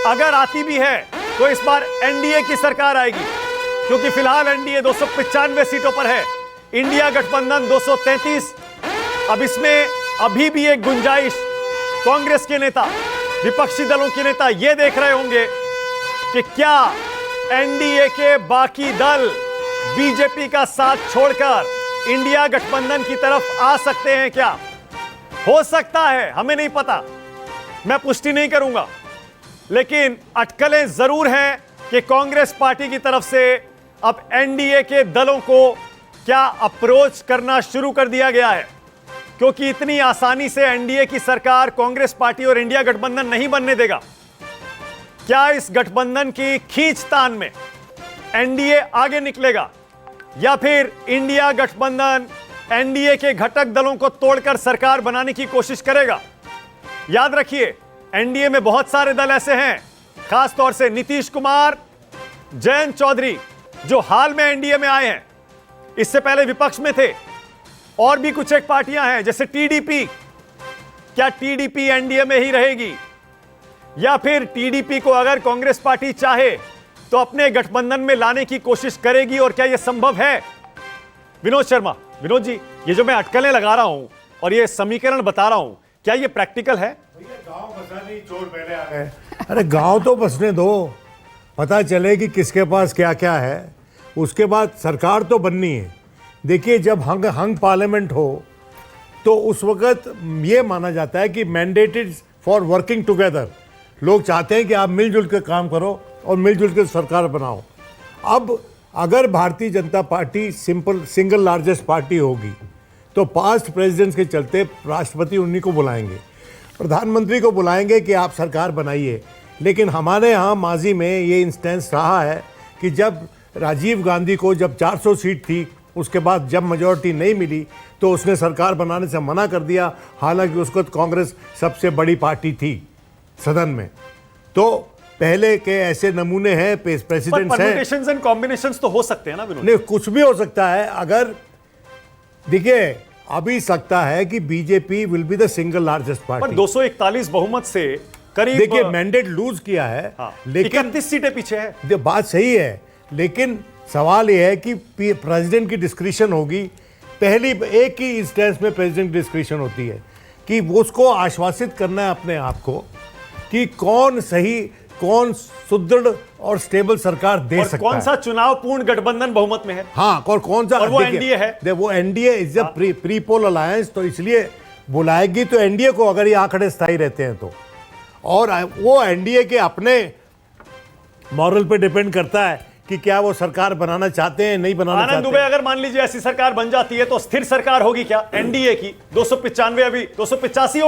अगर आती भी है तो इस बार एनडीए की सरकार आएगी, क्योंकि फिलहाल एनडीए 295 सीटों पर है, इंडिया गठबंधन 233। अब इसमें अभी भी एक गुंजाइश कांग्रेस के नेता, विपक्षी दलों के नेता यह देख रहे होंगे कि क्या एनडीए के बाकी दल बीजेपी का साथ छोड़कर इंडिया गठबंधन की तरफ आ सकते हैं। क्या हो सकता है, हमें नहीं पता, मैं पुष्टि नहीं करूंगा, लेकिन अटकलें जरूर हैं कि कांग्रेस पार्टी की तरफ से अब एनडीए के दलों को क्या अप्रोच करना शुरू कर दिया गया है, क्योंकि इतनी आसानी से एनडीए की सरकार कांग्रेस पार्टी और इंडिया गठबंधन नहीं बनने देगा। क्या इस गठबंधन की खींचतान में एनडीए आगे निकलेगा, या फिर इंडिया गठबंधन एनडीए के घटक दलों को तोड़कर सरकार बनाने की कोशिश करेगा? याद रखिए, एनडीए में बहुत सारे दल ऐसे हैं, खासतौर से नीतीश कुमार, जयंत चौधरी, जो हाल में एनडीए में आए हैं, इससे पहले विपक्ष में थे। और भी कुछ एक पार्टियां हैं जैसे टीडीपी। क्या टीडीपी एनडीए में ही रहेगी, या फिर टीडीपी को अगर कांग्रेस पार्टी चाहे तो अपने गठबंधन में लाने की कोशिश करेगी, और क्या यह संभव है? विनोद शर्मा, विनोद जी, ये जो मैं अटकलें लगा रहा हूं और ये समीकरण बता रहा हूं, क्या ये प्रैक्टिकल है? गांव बसा नहीं, चोर पहले आ गए। अरे गांव तो बसने दो, पता चले कि किसके पास क्या क्या है, उसके बाद सरकार तो बननी है। देखिए, जब हंग पार्लियामेंट हो तो उस वक्त ये माना जाता है कि मैंडेटेड फॉर वर्किंग टुगेदर, लोग चाहते हैं कि आप मिलजुल के काम करो और मिलजुल के सरकार बनाओ। अब अगर Bharatiya Janata party single largest party होगी तो पास्ट प्रेसिडेंट्स के चलते राष्ट्रपति उन्हीं को बुलाएंगे, प्रधानमंत्री को बुलाएंगे कि आप सरकार बनाइए। लेकिन हमारे यहाँ माजी में ये इंस्टेंस रहा है कि जब राजीव गांधी को जब 400 सीट थी, उसके बाद जब मेजॉरिटी नहीं मिली तो उसने सरकार बनाने से मना कर दिया, हालांकि उसको कांग्रेस सबसे बड़ी पार्टी थी सदन में। तो पहले के ऐसे नमूने हैं, प्रेसिडेंट्स हैं। परम्यूटेशंस एंड कॉम्बिनेशंस तो हो सकते हैं ना विनोद? नहीं, कुछ भी हो सकता है। अगर देखिए, अभी सकता है कि BJP will be the single largest party, पर 241 बहुमत से करीब, देखिए मैंडेट लूज किया है। हाँ, लेकिन 31 सीटें पीछे है। बात सही है, लेकिन सवाल यह है कि प्रेसिडेंट की डिस्क्रिशन होगी। पहली एक ही इंस्टेंस में प्रेसिडेंट डिस्क्रिशन होती है कि उसको आश्वासित करना है अपने आप को कि कौन सही, कौन सुदृढ़ और स्टेबल सरकार दे सकता है, कौन सा चुनाव पूर्ण गठबंधन बहुमत में है। हाँ, और कौन सा, और वो एनडीए है। वो NDA is a pre poll alliance, तो इसलिए बुलाएगी तो एनडीए को, अगर ये आंकड़े स्थायी रहते हैं तो। और वो एनडीए के अपने मॉरल पे डिपेंड करता है कि क्या वो सरकार बनाना चाहते हैं, नहीं बनाना चाहते। आनंद दुबे, अगर मान लीजिए ऐसी सरकार बन जाती है तो स्थिर सरकार होगी क्या एनडीए की? 295 अभी 285 होगी।